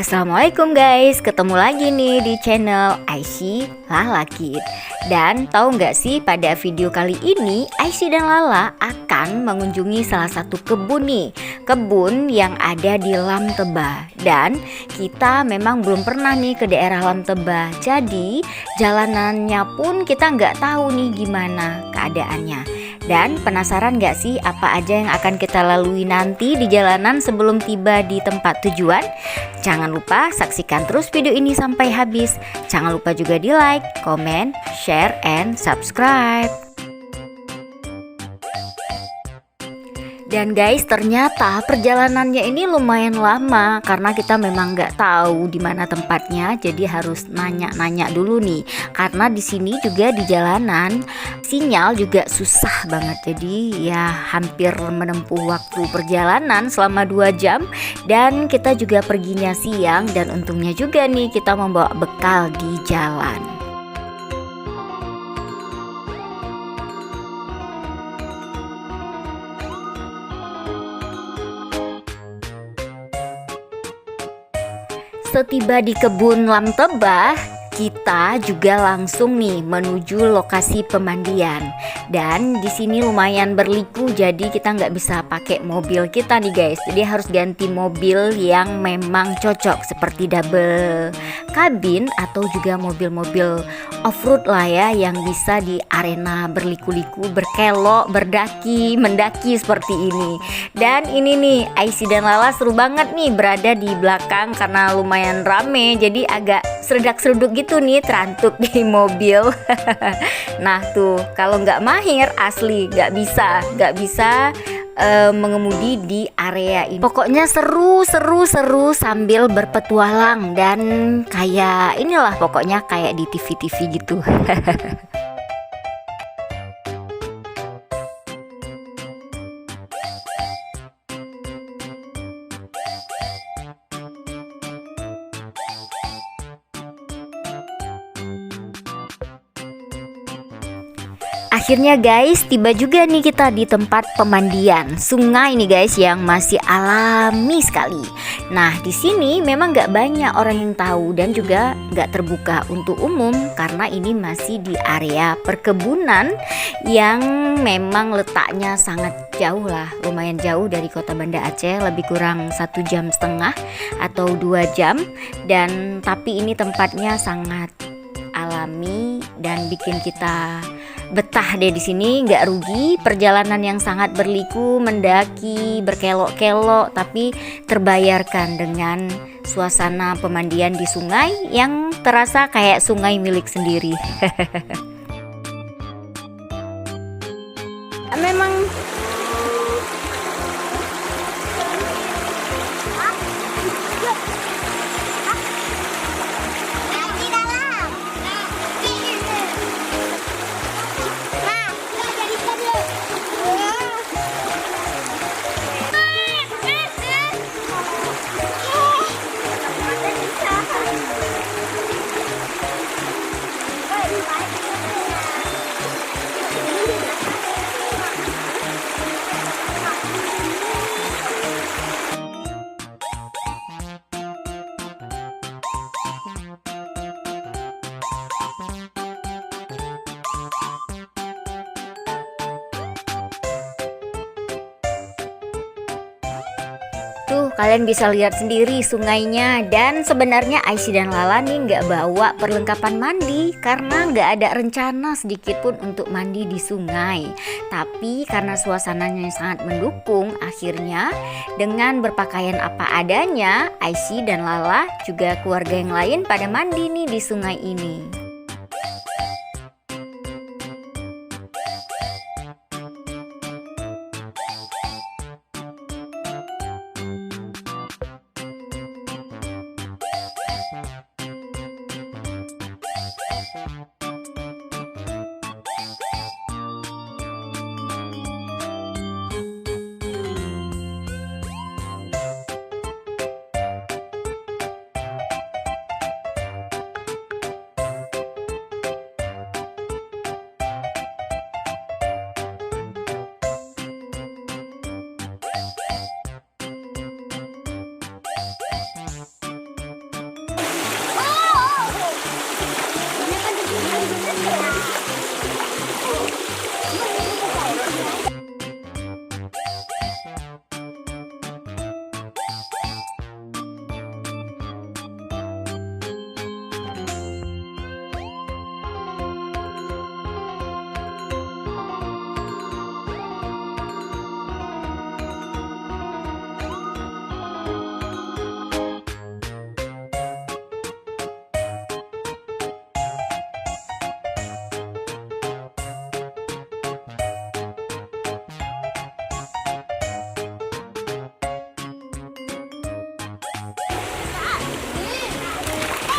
Assalamualaikum guys, ketemu lagi nih di channel Aisyah Lala Kid. Dan tahu nggak sih, pada video kali ini Aisyah dan Lala akan mengunjungi salah satu kebun nih, kebun yang ada di Lam Tebah. Dan kita memang belum pernah nih ke daerah Lam Tebah, jadi jalanannya pun kita nggak tahu nih gimana keadaannya. Dan penasaran gak sih apa aja yang akan kita lalui nanti di jalanan sebelum tiba di tempat tujuan? Jangan lupa saksikan terus video ini sampai habis. Jangan lupa juga di like, comment, share, and subscribe. Dan guys, ternyata perjalanannya ini lumayan lama karena kita memang nggak tahu di mana tempatnya, jadi harus nanya-nanya dulu nih. Karena di sini juga di jalanan sinyal juga susah banget, jadi ya hampir menempuh waktu perjalanan selama 2 jam. Dan kita juga perginya siang, dan untungnya juga nih kita membawa bekal di jalan. Setiba di kebun Lam Tebah, kita juga langsung nih menuju lokasi pemandian. Dan di sini lumayan berliku, jadi kita nggak bisa pakai mobil kita nih guys. Jadi harus ganti mobil yang memang cocok, seperti double kabin atau juga mobil-mobil off-road lah ya, yang bisa di arena berliku-liku, berkelok, berdaki, mendaki seperti ini. Dan ini nih Aisyah dan Lala seru banget nih berada di belakang karena lumayan rame, jadi agak seredak-seruduk gitu nih, terantuk di mobil. Nah tuh, kalau nggak mahir asli nggak bisa mengemudi di area ini. Pokoknya seru sambil berpetualang, dan kayak inilah pokoknya kayak di TV-TV gitu. Akhirnya guys, tiba juga nih kita di tempat pemandian. Sungai nih guys yang masih alami sekali. Nah di sini memang nggak banyak orang yang tahu dan juga nggak terbuka untuk umum karena ini masih di area perkebunan yang memang letaknya sangat jauh lah, lumayan jauh dari kota Banda Aceh, lebih kurang 1,5 jam atau 2 jam. Dan tapi ini tempatnya sangat alami dan bikin kita betah deh di sini, nggak rugi. Perjalanan yang sangat berliku, mendaki, berkelok-kelok, tapi terbayarkan dengan suasana pemandian di sungai yang terasa kayak sungai milik sendiri. Memang tuh kalian bisa lihat sendiri sungainya. Dan sebenarnya Aisyah dan Lala nih nggak bawa perlengkapan mandi karena nggak ada rencana sedikit pun untuk mandi di sungai. Tapi karena suasananya sangat mendukung, akhirnya dengan berpakaian apa adanya, Aisyah dan Lala juga keluarga yang lain pada mandi nih di sungai ini.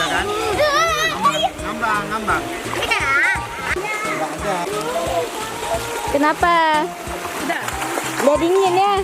Kan? Ngambang, ngambang. Enggak ada. Kenapa? Udah dingin ya?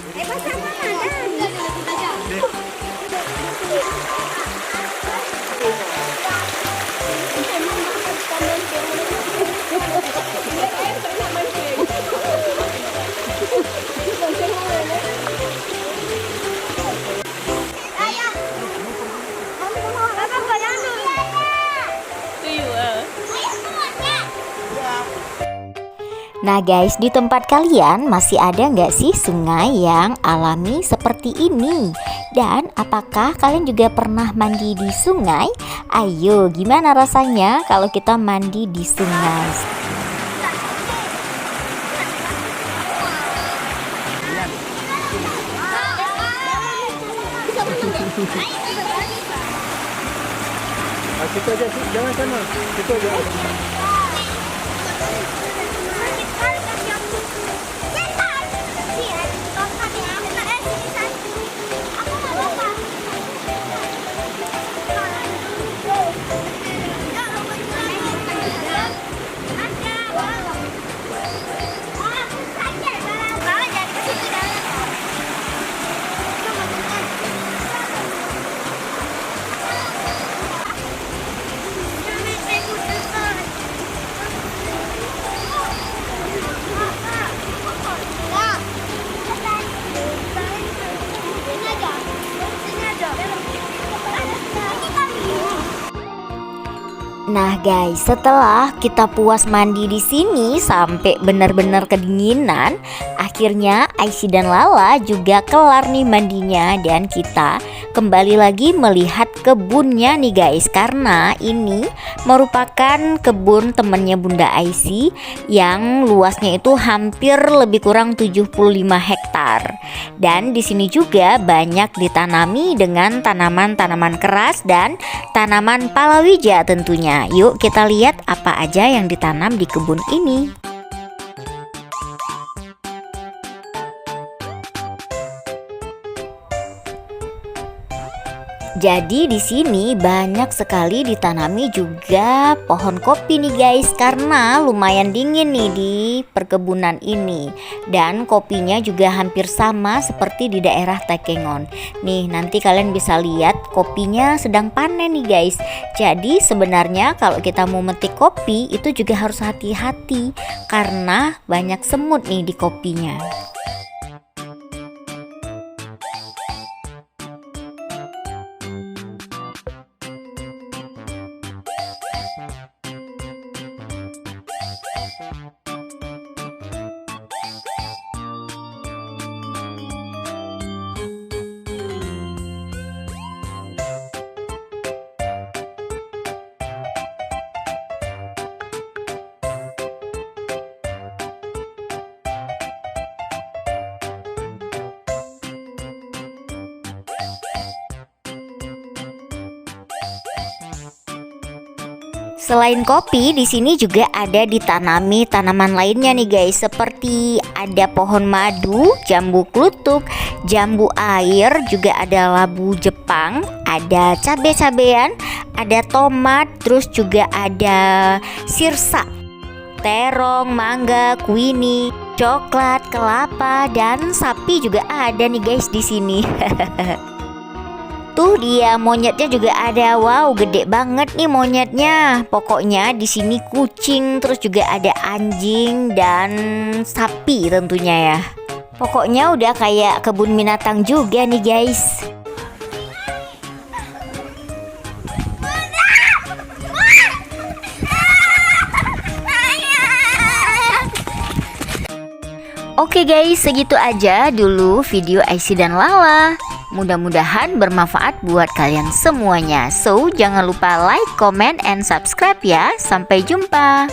Nah guys, di tempat kalian masih ada nggak sih sungai yang alami seperti ini? Dan apakah kalian juga pernah mandi di sungai? Ayo, gimana rasanya kalau kita mandi di sungai? Situ aja sih, jangan sana. Situ aja. Nah guys, setelah kita puas mandi di sini sampai benar-benar kedinginan, akhirnya Aisy dan Lala juga kelar nih mandinya dan kita kembali lagi melihat kebunnya nih guys, karena ini merupakan kebun temannya Bunda Aisy yang luasnya itu hampir lebih kurang 75 hektar. Dan di sini juga banyak ditanami dengan tanaman-tanaman keras dan tanaman palawija tentunya. Yuk kita lihat apa aja yang ditanam di kebun ini. Jadi di sini banyak sekali ditanami juga pohon kopi nih guys, karena lumayan dingin nih di perkebunan ini. Dan kopinya juga hampir sama seperti di daerah Takengon. Nih nanti kalian bisa lihat kopinya sedang panen nih guys. Jadi sebenarnya kalau kita mau metik kopi itu juga harus hati-hati karena banyak semut nih di kopinya. Selain kopi, di sini juga ada ditanami tanaman lainnya nih guys, seperti ada pohon madu, jambu klutuk, jambu air, juga ada labu Jepang, ada cabe-cabean, ada tomat, terus juga ada sirsa, terong, mangga, kuini, coklat, kelapa, dan sapi juga ada nih guys di sini. Tuh dia monyetnya juga ada. Wow, gede banget nih monyetnya. Pokoknya di sini kucing, terus juga ada anjing dan sapi tentunya ya. Pokoknya udah kayak kebun binatang juga nih guys. Oke guys, segitu aja dulu video Aisy dan Lala. Mudah-mudahan bermanfaat buat kalian semuanya. So, jangan lupa like, comment, and subscribe ya. Sampai jumpa.